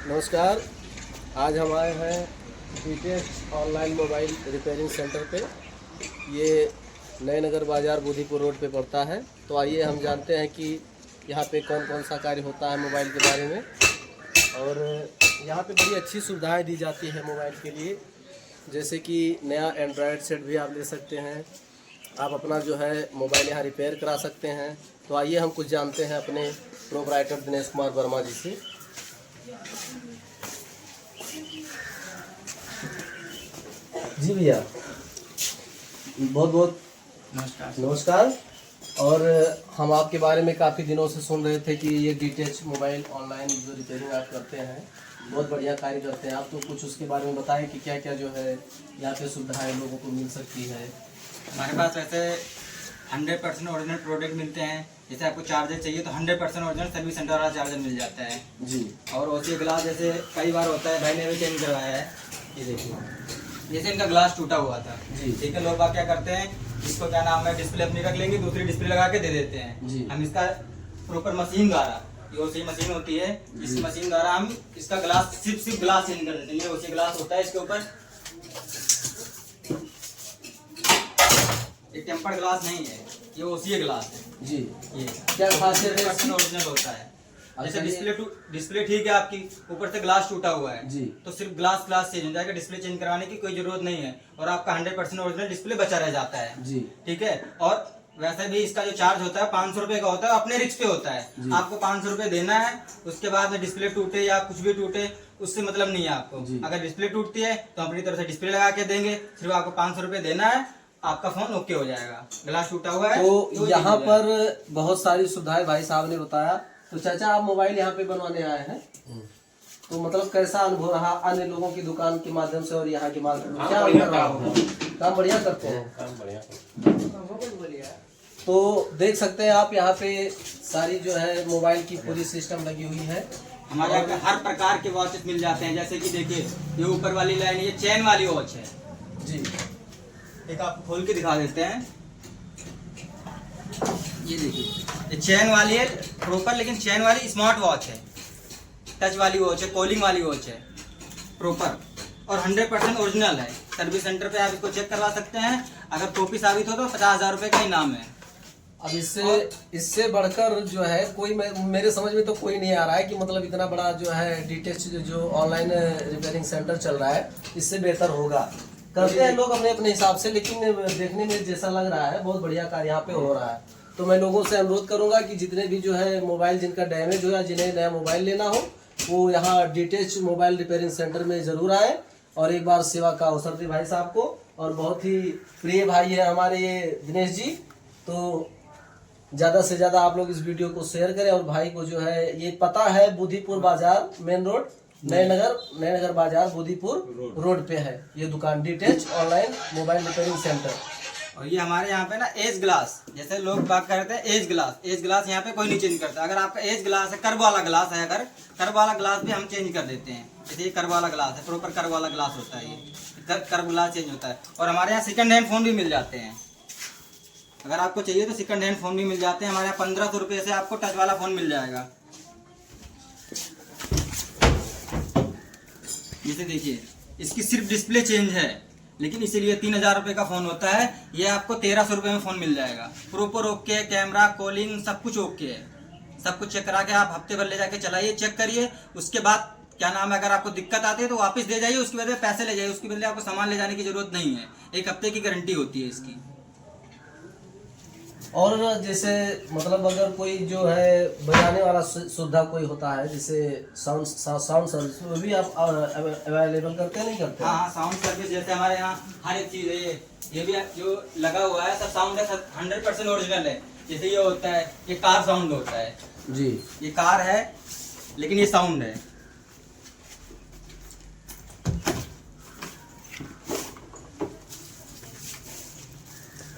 नमस्कार। आज हम आए हैं डीटेच ऑनलाइन मोबाइल रिपेयरिंग सेंटर पे। ये नए नगर बाज़ार बुधिपुर रोड पे पड़ता है। तो आइए हम जानते हैं कि यहाँ पे कौन कौन सा कार्य होता है मोबाइल के बारे में। और यहाँ पे बड़ी अच्छी सुविधाएं दी जाती है मोबाइल के लिए, जैसे कि नया एंड्रॉयड सेट भी आप ले सकते हैं। आप अपना जो है मोबाइल यहाँ रिपेयर करा सकते हैं। तो आइए हम कुछ जानते हैं अपने प्रोपराइटर दिनेश कुमार वर्मा जी से। जी भैया, बहुत बहुत नमस्कार। और हम आपके बारे में काफ़ी दिनों से सुन रहे थे कि ये डीटेच मोबाइल ऑनलाइन जो रिपेयरिंग आप करते हैं, बहुत बढ़िया कार्य करते हैं आप। तो कुछ उसके बारे में बताएं कि क्या क्या जो है यहाँ पे सुविधाएं लोगों को मिल सकती है। हमारे पास वैसे 100% ओरिजिनल प्रोडक्ट मिलते हैं। जैसे आपको चार्जर चाहिए तो 100% ओरिजिनल सर्विस सेंटर वाला चार्जर मिल जाता है जी। और ओसी ग्लास जैसे कई बार होता है, भाई ने भी चेंज करवाया है। ये देखिए, जैसे इनका ग्लास टूटा हुआ था जी। ठीक है, लोग बात क्या करते हैं, इसको क्या नाम है, डिस्प्ले अपनी रख लेंगे, दूसरी डिस्प्ले लगा के दे देते हैं जी। हम इसका प्रॉपर मशीन द्वारा, ये ओसी मशीन होती है, इस मशीन द्वारा हम इसका ग्लास सिर्फ ग्लास चेंज कर देते हैं। ये ओसी ग्लास होता है, इसके ऊपर एक टेम्पर्ड ग्लास नहीं है, ये ओसी ग्लास है जी। ये क्या खासियत है इसकी? ओरिजिनल होता है। जैसे अच्छा, डिस्प्ले ठीक है आपकी, ऊपर से ग्लास टूटा हुआ है जी। तो सिर्फ ग्लास चेंज हो जाएगा, डिस्प्ले चेंज कराने की कोई जरूरत नहीं है और आपका 100% ओरिजिनल डिस्प्ले बचा रह जाता है जी। ठीक है। और वैसे भी इसका जो चार्ज होता है 500 रुपए का होता है, अपने रिस्क पे होता है। आपको 500 रुपए देना है, उसके बाद में डिस्प्ले टूटे या कुछ भी टूटे उससे मतलब नहीं है आपको। अगर डिस्प्ले टूटती है तो अपनी तरफ से डिस्प्ले लगा के देंगे, सिर्फ आपको 500 रुपए देना है, आपका फोन ओके हो जाएगा। ग्लास टूटा हुआ है तो यहाँ पर बहुत सारी सुविधाएं भाई साहब ने बताया। तो चाचा, आप मोबाइल यहाँ पे बनवाने आए हैं, तो मतलब कैसा अनुभव रहा अन्य लोगों की दुकान के माध्यम से और यहाँ के माध्यम से? क्या अनुभव रहा होगा? काम बढ़िया करते हैं। काम बढ़िया। तो देख सकते हैं आप, यहाँ पे सारी जो है मोबाइल की पूरी सिस्टम लगी हुई है। हमारे यहाँ पे हर प्रकार के वॉचेस मिल जाते हैं। जैसे कि देखिए, ये ऊपर वाली लाइन ये चेन वाली वॉच है जी। एक आपको खोल के दिखा देते हैं। ये देखिए, ये चेन वाली है प्रॉपर, लेकिन चेन वाली स्मार्ट वॉच है, टच वाली वॉच है, कॉलिंग वाली वॉच है प्रॉपर और 100% ओरिजिनल है। सर्विस सेंटर पे आप इसको चेक करवा सकते हैं। अगर कॉपी साबित हो तो 50,000 रुपए का इनाम है। अब इससे बढ़कर जो है कोई मेरे समझ में तो कोई नहीं आ रहा है कि मतलब इतना बड़ा जो है डीटेच जो ऑनलाइन रिपेयरिंग सेंटर चल रहा है, इससे बेहतर होगा। करते हैं लोग अपने अपने हिसाब से, लेकिन देखने में जैसा लग रहा है बहुत बढ़िया कार्य यहाँ पे हो रहा है। तो मैं लोगों से अनुरोध करूंगा कि जितने भी जो है मोबाइल जिनका डैमेज हो या जिन्हें नया मोबाइल लेना हो, वो यहाँ डीटेच मोबाइल रिपेयरिंग सेंटर में जरूर आए और एक बार सेवा का अवसर दे भाई साहब को। और बहुत ही प्रिय भाई है हमारे ये दिनेश जी। तो ज़्यादा से ज़्यादा आप लोग इस वीडियो को शेयर करें और भाई को जो है, ये पता है बुधिपुर बाजार मेन रोड, नए नगर बाजार बुधिपुर रोड पे है ये दुकान, डीटेच ऑनलाइन मोबाइल रिपेयरिंग सेंटर। और ये हमारे यहाँ पे ना एज ग्लास, जैसे लोग बात करते हैं एज ग्लास यहाँ पे कोई नहीं चेंज करता। अगर आपका एज ग्लास है, कर्व वाला ग्लास है, अगर कर्व वाला ग्लास भी हम चेंज कर देते हैं। जैसे ये कर्व वाला ग्लास है, प्रॉपर कर्व वाला ग्लास होता है, ये कर्व ग्लास चेंज होता है। और हमारे यहाँ सेकंड हैंड फोन भी मिल जाते हैं। अगर आपको चाहिए तो सेकंड हैंड फोन भी मिल जाते हैं हमारे यहाँ। 1500 रुपये से आपको टच वाला फोन मिल जाएगा। जैसे देखिए, इसकी सिर्फ डिस्प्ले चेंज है, लेकिन इसीलिए 3000 रुपये का फोन होता है। ये आपको 1300 रुपये में फोन मिल जाएगा। प्रॉपर ओके, कैमरा, कॉलिंग सब कुछ ओके है। सब कुछ चेक करा के आप हफ्ते भर ले जाके चलाइए, चेक करिए। उसके बाद क्या नाम है, अगर आपको दिक्कत आती है तो वापस दे जाइए, उसके बदले पैसे ले जाइए, उसके बदले आपको सामान ले जाने की जरूरत नहीं है। 1 हफ्ते की गारंटी होती है इसकी। और जैसे मतलब अगर कोई जो है बजाने वाला सुविधा कोई होता है, जैसे साउंड सर्विस, वो भी आप अवेलेबल करते हैं नहीं करते? हाँ, साउंड सर्विस जैसे हमारे यहाँ हर एक चीज़ है। ये भी जो लगा हुआ है सब साउंड है, सब 100% ओरिजिनल है। जैसे ये होता है, ये कार साउंड होता है जी। ये कार है लेकिन ये साउंड है।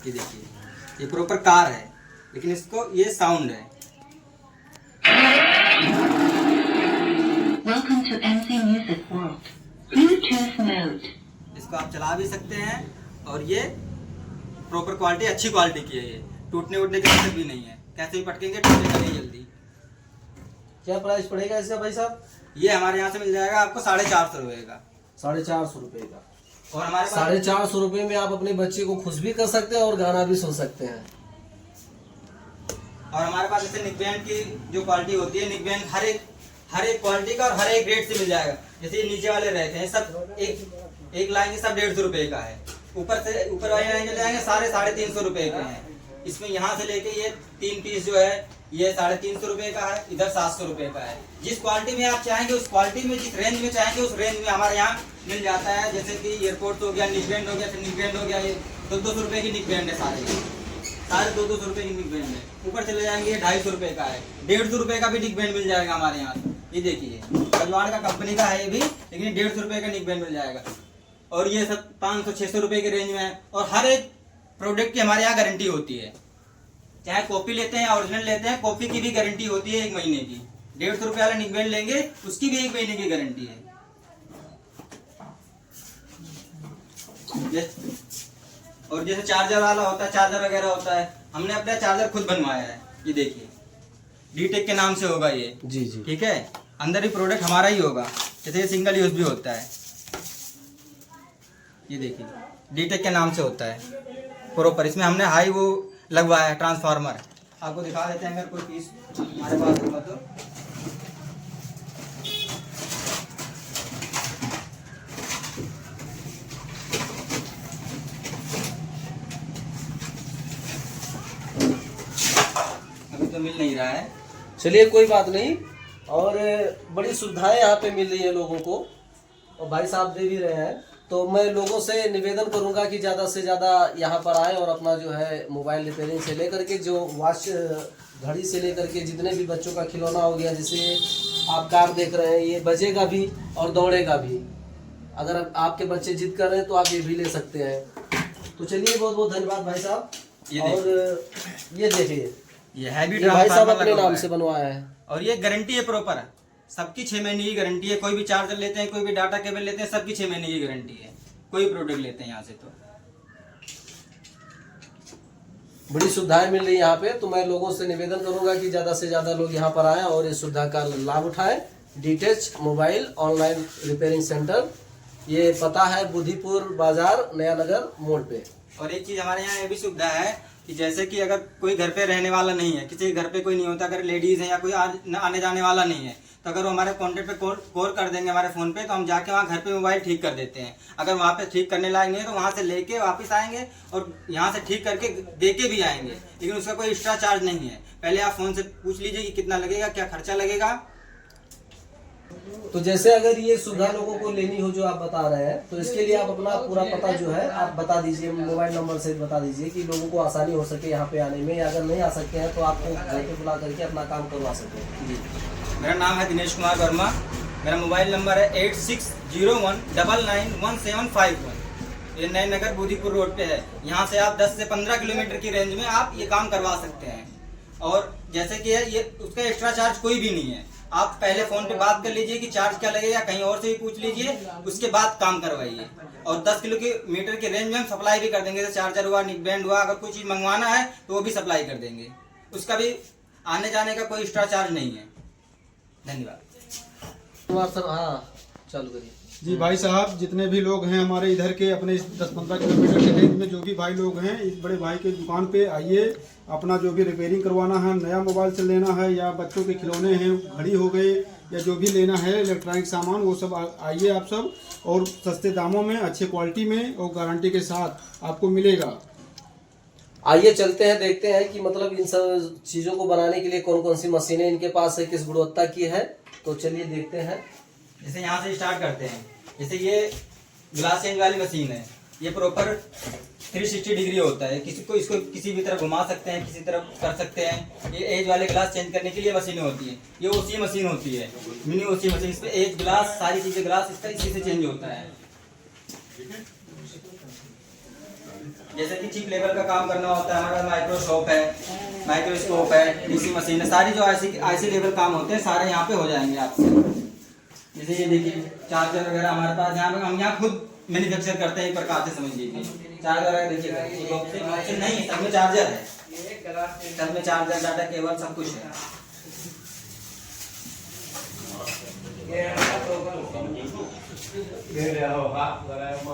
ये देखिए, ये प्रॉपर कार है लेकिन इसको ये साउंड है। Welcome to MC Music World. Bluetooth mode. इसको आप चला भी सकते हैं और ये प्रॉपर क्वालिटी, अच्छी क्वालिटी की है। ये टूटने उटने के मतलब भी नहीं है, कैसे भी पटकेंगे टूटेगा नहीं जल्दी। क्या प्राइस पड़ेगा इसका भाई साहब? ये हमारे यहाँ से मिल जाएगा आपको 450 रुपए का। 450 रुपए का। और हमारे पास 450 रुपए में आप अपने बच्चे को खुश भी कर सकते हैं और गाना भी सुन सकते हैं। और हमारे पास जैसे निकबैंड की जो क्वालिटी होती है, निकबैंड हर एक क्वालिटी का और हर एक रेट से मिल जाएगा। जैसे ये नीचे वाले रहते हैं सब एक लाइन के सब 150 रुपए का है। ऊपर वाले लाइन मिल जाएंगे सारे 350 रुपए के हैं। इसमें यहाँ से लेके ये 3 पीस जो है ये 350 रुपए का है, इधर 700 रुपए का है। जिस क्वालिटी में आप चाहेंगे उस क्वालिटी में, जिस रेंज में चाहेंगे उस रेंज में हमारे यहाँ मिल जाता है। जैसे कि एयरपोर्ट हो गया, निकबैंड हो गया, फिर निकबैंड हो गया, ये 200 रुपए की निकबैंड है, सारे 200 रुपए की निकबैंड है। ऊपर चले जाएंगे ये 250 रुपए का है, 150 रुपए का भी निकबैंड मिल जाएगा हमारे यहाँ। ये देखिए रजवाड़ का कंपनी का है ये भी, लेकिन 150 रुपए का निकबैंड मिल जाएगा। और ये सब 500-600 रुपए के रेंज में है। और हर एक प्रोडक्ट की हमारे यहाँ गारंटी होती है। चाहे कॉपी लेते हैं ओरिजिनल लेते हैं, कॉपी की भी गारंटी होती है 1 महीने की। 150 रुपए वाला निकबैंड लेंगे उसकी भी 1 महीने की गारंटी है। और जैसे चार्जर वाला होता है, चार्जर वगैरह होता है, हमने अपना चार्जर खुद बनवाया है। ये देखिए डीटेक के नाम से होगा ये। जी जी ठीक है, अंदर ही प्रोडक्ट हमारा ही होगा। जैसे ये सिंगल यूज भी होता है, ये देखिए डीटेक के नाम से होता है प्रॉपर। इसमें हमने हाई वो लगवाया है ट्रांसफार्मर। आपको दिखा देते हैं अगर कोई पीस हमारे पास होगा तो। अभी तो मिल नहीं रहा है। चलिए कोई बात नहीं। और बड़ी सुविधाएं यहाँ पे मिल रही है लोगों को, और भाई साहब दे भी रहे हैं। तो मैं लोगों से निवेदन करूंगा कि ज़्यादा से ज़्यादा यहाँ पर आए और अपना जो है मोबाइल रिपेयरिंग से लेकर के जो वॉच घड़ी से लेकर के जितने भी बच्चों का खिलौना हो गया, जैसे आप कार देख रहे हैं, ये बजेगा भी और दौड़ेगा भी। अगर आपके बच्चे जिद कर रहे हैं तो आप ये भी ले सकते हैं। तो चलिए बहुत बहुत धन्यवाद भाई साहब। और ये देखिए ये हैवी भाई साहब अपने नाम से बनवाया है और ये गारंटी है प्रॉपर है। सबकी 6 महीने की गारंटी है। कोई भी चार्जर लेते हैं, कोई भी डाटा केबल लेते हैं, सबकी 6 महीने की गारंटी है। कोई प्रोडक्ट लेते हैं यहाँ से तो बड़ी सुविधाएं मिल रही है यहाँ पे। तो मैं लोगों से निवेदन करूंगा कि ज़्यादा से ज़्यादा लोग यहाँ पर आएँ और इस सुविधा का लाभ उठाएं। डीटेच मोबाइल ऑनलाइन रिपेयरिंग सेंटर, ये पता है बुद्धिपुर बाजार, नया नगर मोड़ पे। और एक चीज़ हमारे यहाँ ये भी सुविधा है कि जैसे कि अगर कोई घर पे रहने वाला नहीं है, किसी के घर पे कोई नहीं होता, अगर लेडीज़ है या कोई आने जाने वाला नहीं है, तो अगर वो हमारे कॉन्टेक्ट पे कॉल कर देंगे हमारे फ़ोन पे, तो हम जाके वहाँ घर पे मोबाइल ठीक कर देते हैं। अगर वहाँ पे ठीक करने लायक नहीं है तो वहाँ से लेके वापस आएंगे और यहाँ से ठीक करके दे के भी आएंगे। लेकिन उसका कोई एक्स्ट्रा चार्ज नहीं है। पहले आप फ़ोन से पूछ लीजिए कि कितना लगेगा, क्या खर्चा लगेगा। तो जैसे अगर ये सुविधा लोगों को लेनी हो जो आप बता रहे हैं, तो इसके लिए आप अपना पूरा पता जो है आप बता दीजिए, मोबाइल नंबर से बता दीजिए कि लोगों को आसानी हो सके यहाँ पे आने में, या अगर नहीं आ सकते हैं तो आपको घर पे बुला करके अपना काम करवा सके। जी, मेरा नाम है दिनेश कुमार वर्मा। मेरा मोबाइल नंबर है 8601991751। ये नए नगर बुद्धिपुर रोड पे है। यहाँ से आप 10 से 15 किलोमीटर की रेंज में आप ये काम करवा सकते हैं। और जैसे कि है ये उसका एक्स्ट्रा चार्ज कोई भी नहीं है। आप पहले फोन पे बात कर लीजिए कि चार्ज क्या लगेगा, कहीं और से भी पूछ लीजिए, उसके बाद काम करवाइए। और 10 किलोमीटर के रेंज में हम सप्लाई भी कर देंगे। जैसे चार्जर हुआ, निकबैंड हुआ, अगर कोई चीज़ मंगवाना है तो वो भी सप्लाई कर देंगे। उसका भी आने जाने का कोई एक्स्ट्रा चार्ज नहीं है। धन्यवाद। सर हाँ चालू करिए। जी भाई साहब, जितने भी लोग हैं हमारे इधर के अपने 10-15 किलोमीटर के रेंज में जो भी भाई लोग हैं, इस बड़े भाई के दुकान पे आइए। अपना जो भी रिपेयरिंग करवाना है, नया मोबाइल से लेना है या बच्चों के खिलौने हैं, घड़ी हो गए या जो भी लेना है इलेक्ट्रॉनिक सामान, वो सब आइए आप सब। और सस्ते दामों में, अच्छे क्वालिटी में और गारंटी के साथ आपको मिलेगा। आइए चलते हैं, देखते हैं कि मतलब इन सब चीज़ों को बनाने के लिए कौन कौन सी मशीनें इनके पास है, किस गुणवत्ता की है। तो चलिए देखते हैं। जैसे यहाँ से स्टार्ट करते हैं। जैसे ये ग्लास चेंज वाली मशीन है। ये प्रॉपर 360 डिग्री होता है। किसी को इसको किसी भी तरफ घुमा सकते हैं, किसी तरफ कर सकते हैं। ये एज वाले ग्लास चेंज करने के लिए मशीनें होती है। ये ओसी मशीन होती है, मिनी ओसी मशीन। इस पे एज ग्लास, सारी चीजें ग्लास इसका इसी से चेंज होता है। जैसे कि चिप लेवल का काम करना होता है, हमारे पास माइक्रोस्कोप है, डीसी मशीन है। सारी जो आईसी लेवल काम होते हैं सारे यहाँ पे हो जाएंगे आपसे। जैसे ये देखिए चार्जर वगैरह हमारे पास यहाँ पे हम यहाँ खुद मैन्युफैक्चर करते हैं। एक प्रकार से समझ लीजिए। चार्जर वगैरह देखिएगा, ऑप्शन नहीं है, सब में चार्जर है, सब में चार्जर, डाटा केबल सब कुछ है। Ghê ra ho hả, rồi đây mà